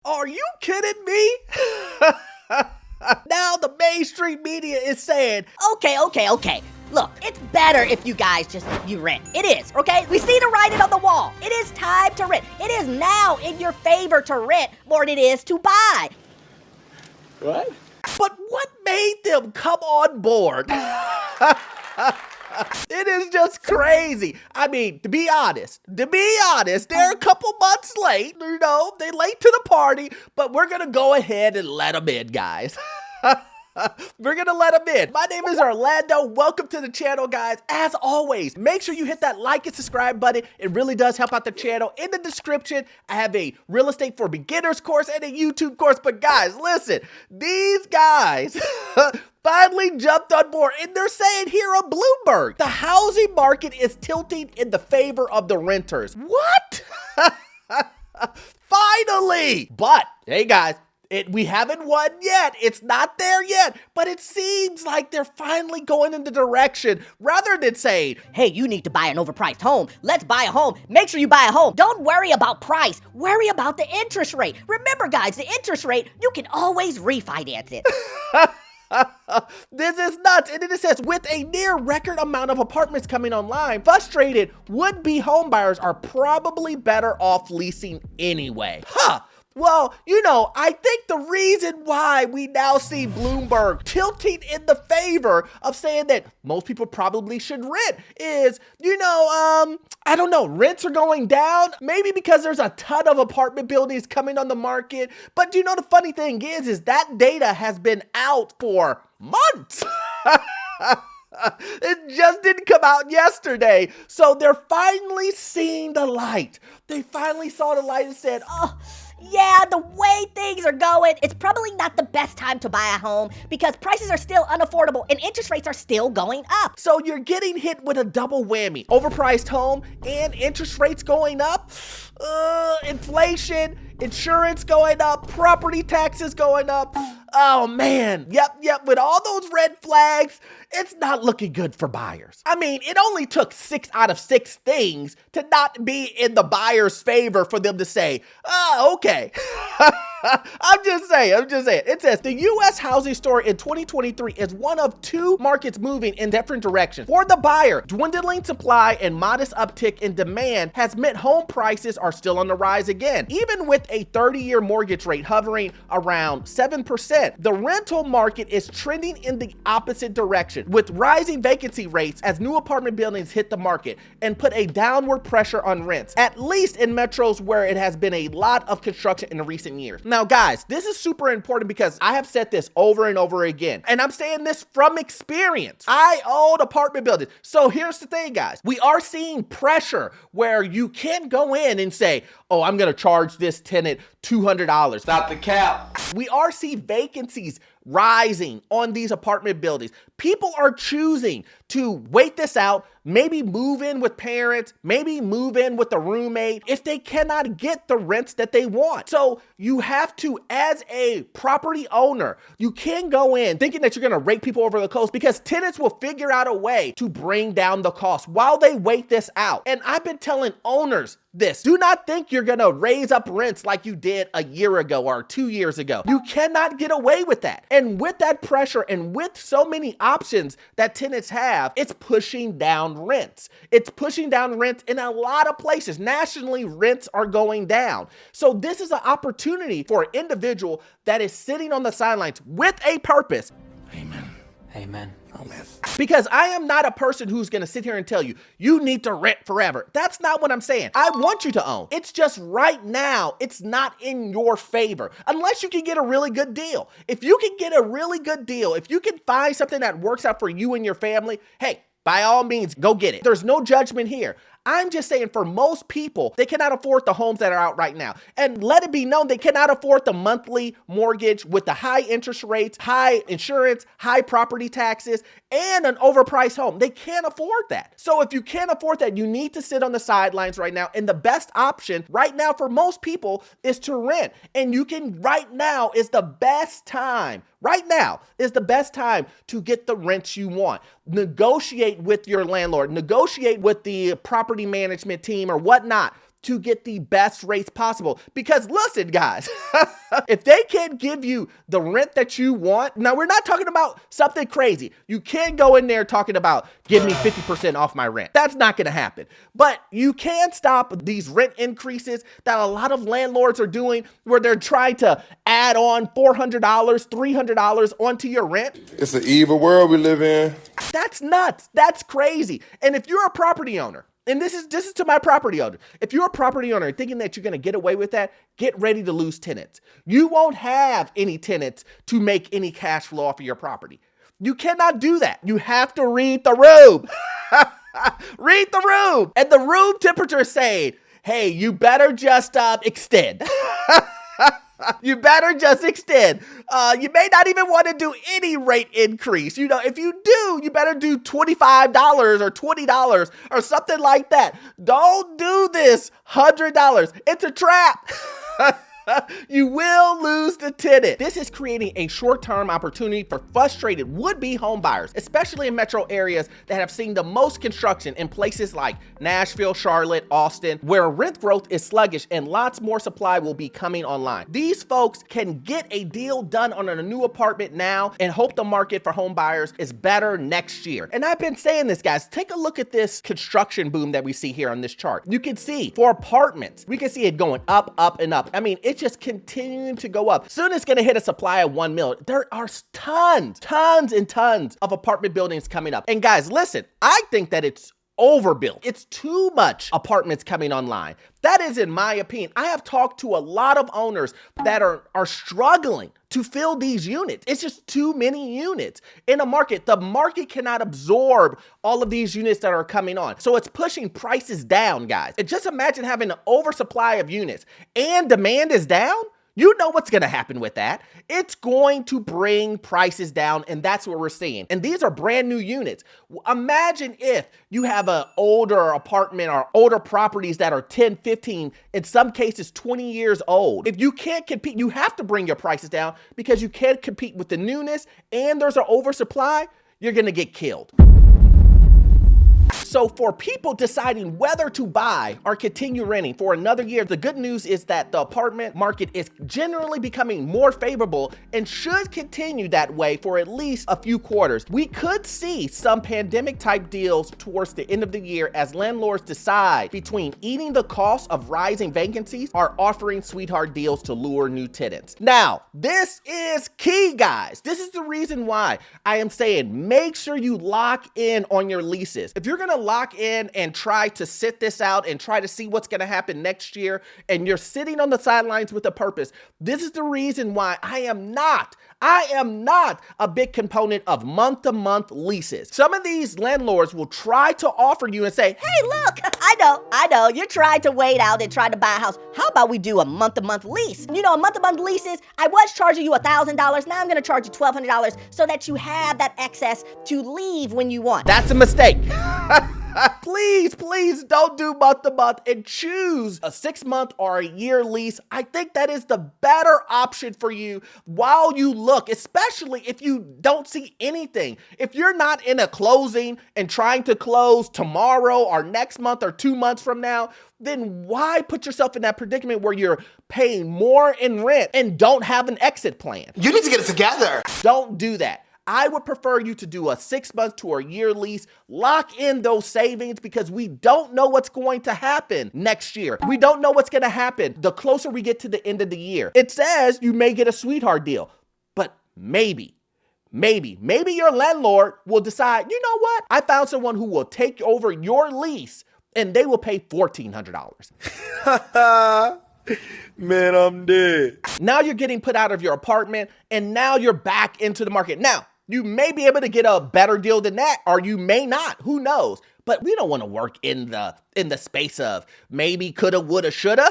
Are you kidding me? Now the mainstream media is saying, Okay. Look, it's better if you guys you rent. It is, okay? We see the writing on the wall. It is time to rent. It is now in your favor to rent more than it is to buy. What? but what made them come on board? It is just crazy. I mean, to be honest, they're a couple months late. You know, they late to the party, but we're going to go ahead and let them in, guys. We're gonna let them in. My name is Orlando. Welcome to the channel, guys. As always, make sure you hit that like and subscribe button. It really does help out the channel. In the description, I have a real estate for beginners course and a YouTube course. But guys, listen, these guys finally jumped on board, and they're saying here on Bloomberg, the housing market is tilting in the favor of the renters. What? Finally! But, hey guys, we haven't won yet. It's not there yet, but it seems like they're finally going in the direction rather than saying, hey, you need to buy an overpriced home. Let's buy a home. Make sure you buy a home. Don't worry about price. Worry about the interest rate. Remember, guys, the interest rate, you can always refinance it. This is nuts. And then it says, with a near record amount of apartments coming online, frustrated would-be homebuyers are probably better off leasing anyway. Well, you know, I think the reason why we now see Bloomberg tilting in the favor of saying that most people probably should rent is, you know, I don't know, rents are going down, maybe because there's a ton of apartment buildings coming on the market. But you know, the funny thing is that data has been out for months. It just didn't come out yesterday. So they're finally seeing the light. They finally saw the light and said, oh, yeah, the way things are going, it's probably not the best time to buy a home because prices are still unaffordable and interest rates are still going up. So you're getting hit with a double whammy. Overpriced home and interest rates going up, inflation, insurance going up, property taxes going up. Oh man, yep, with all those red flags, it's not looking good for buyers. I mean, it only took 6 out of 6 things to not be in the buyer's favor for them to say, oh, okay. I'm just saying. It says the U.S. housing story in 2023 is one of 2 markets moving in different directions. For the buyer, dwindling supply and modest uptick in demand has meant home prices are still on the rise again. Even with a 30-year mortgage rate hovering around 7%, the rental market is trending in the opposite direction, with rising vacancy rates as new apartment buildings hit the market and put a downward pressure on rents, at least in metros where it has been a lot of construction in recent years. Now, guys, this is super important because I have said this over and over again, and I'm saying this from experience. I own apartment buildings. So here's the thing, guys. We are seeing pressure where you can't go in and say, oh, I'm going to charge this tenant $200. Stop the cap. We are seeing vacancies rising on these apartment buildings. People are choosing to wait this out, maybe move in with parents, maybe move in with a roommate if they cannot get the rents that they want. So you have to, as a property owner, you can't go in thinking that you're going to rake people over the coast because tenants will figure out a way to bring down the cost while they wait this out. And I've been telling owners this. Do not think you're gonna raise up rents like you did a year ago or 2 years ago. You cannot get away with that. And with that pressure and with so many options that tenants have, it's pushing down rents. It's pushing down rents in a lot of places. Nationally, rents are going down. So this is an opportunity for an individual that is sitting on the sidelines with a purpose. Amen. Amen. Amen. Because I am not a person who's going to sit here and tell you, you need to rent forever. That's not what I'm saying. I want you to own. It's just right now, it's not in your favor unless you can get a really good deal. If you can get a really good deal, if you can find something that works out for you and your family, hey, by all means, go get it. There's no judgment here. I'm just saying for most people, they cannot afford the homes that are out right now. And let it be known, they cannot afford the monthly mortgage with the high interest rates, high insurance, high property taxes, and an overpriced home. They can't afford that. So if you can't afford that, you need to sit on the sidelines right now. And the best option right now for most people is to rent. And you can, right now is the best time. Right now is the best time to get the rents you want. Negotiate with your landlord, negotiate with the property management team or whatnot to get the best rates possible. Because listen, guys, if they can't give you the rent that you want, now we're not talking about something crazy. You can't go in there talking about give me 50% off my rent. That's not going to happen. But you can stop these rent increases that a lot of landlords are doing, where they're trying to add on $400, $300 onto your rent. It's an evil world we live in. That's nuts. That's crazy. And if you're a property owner, and this is to my property owner, if you're a property owner thinking that you're going to get away with that, get ready to lose tenants. You won't have any tenants to make any cash flow off of your property. You cannot do that. You have to read the room. Read the room. And the room temperature is saying, hey, you better just extend. You better just extend. You may not even want to do any rate increase. You know, if you do, you better do $25 or $20 or something like that. Don't do this $100. It's a trap. You will lose the tenant. This is creating a short-term opportunity for frustrated would-be home buyers, especially in metro areas that have seen the most construction in places like Nashville, Charlotte, Austin, where rent growth is sluggish and lots more supply will be coming online. These folks can get a deal done on a new apartment now and hope the market for home buyers is better next year. And I've been saying this, guys. Take a look at this construction boom that we see here on this chart. You can see for apartments, we can see it going up, up, and up. I mean, it's just continuing to go up. Soon it's going to hit a supply of 1 million. There are tons and tons of apartment buildings coming up. And guys, listen, I think that it's overbuilt. It's too much apartments coming online. That is in my opinion. I have talked to a lot of owners that are struggling to fill these units. It's just too many units in a market. The market cannot absorb all of these units that are coming on. So it's pushing prices down, guys. And just imagine having an oversupply of units and demand is down. You know what's going to happen with that. It's going to bring prices down, and that's what we're seeing. And these are brand new units. Imagine if you have an older apartment or older properties that are 10, 15, in some cases 20 years old. If you can't compete, you have to bring your prices down because you can't compete with the newness and there's an oversupply, you're going to get killed. So for people deciding whether to buy or continue renting for another year, the good news is that the apartment market is generally becoming more favorable and should continue that way for at least a few quarters. We could see some pandemic type deals towards the end of the year as landlords decide between eating the cost of rising vacancies or offering sweetheart deals to lure new tenants. Now, this is key, guys. This is the reason why I am saying make sure you lock in on your leases. If you're going to lock in and try to sit this out and try to see what's going to happen next year, and you're sitting on the sidelines with a purpose, this is the reason why I am not a big component of month-to-month leases. Some of these landlords will try to offer you and say, Hey, look, I know, you're trying to wait out and try to buy a house. How about we do a month-to-month lease? You know, a month-to-month leases, I was charging you $1,000, now I'm gonna charge you $1,200 so that you have that excess to leave when you want. that's a mistake. Please don't do month to month and choose a 6-month or a year lease. I think that is the better option for you while you look, especially if you don't see anything. If you're not in a closing and trying to close tomorrow or next month or 2 months from now, then why put yourself in that predicament where you're paying more in rent and don't have an exit plan? You need to get it together. Don't do that. I would prefer you to do a 6-month to a year lease, lock in those savings because we don't know what's going to happen next year. We don't know what's going to happen the closer we get to the end of the year. It says you may get a sweetheart deal, but maybe your landlord will decide, you know what? I found someone who will take over your lease and they will pay $1,400. Man, I'm dead. Now you're getting put out of your apartment and now you're back into the market. Now, you may be able to get a better deal than that, or you may not, who knows? But we don't want to work in the space of maybe, coulda, woulda, shoulda.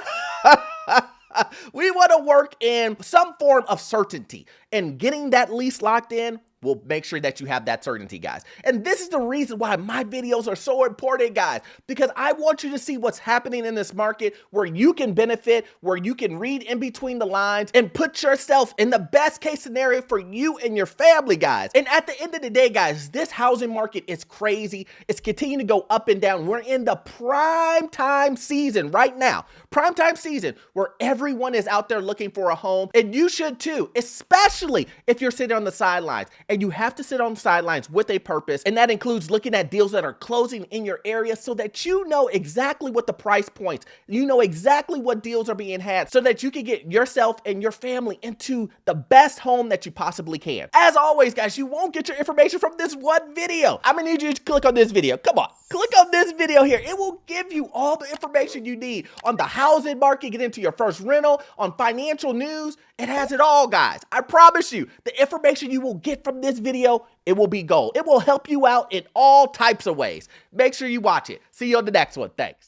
We want to work in some form of certainty, and getting that lease locked in will make sure that you have that certainty, guys. And this is the reason why my videos are so important, guys, because I want you to see what's happening in this market where you can benefit, where you can read in between the lines and put yourself in the best case scenario for you and your family, guys. And at the end of the day, guys, this housing market is crazy. It's continuing to go up and down. We're in the prime time season right now. Prime time season where everyone is out there looking for a home, and you should too, especially if you're sitting on the sidelines. And you have to sit on the sidelines with a purpose, and that includes looking at deals that are closing in your area so that you know exactly what the price points, you know exactly what deals are being had so that you can get yourself and your family into the best home that you possibly can. As always, guys, you won't get your information from this one video. I'm gonna need you to click on this video. Come on, click on this video here. It will give you all the information you need on the housing market, get into your first rental, on financial news. It has it all, guys. I promise you, the information you will get from this video, it will be gold. It will help you out in all types of ways. Make sure you watch it. See you on the next one. Thanks.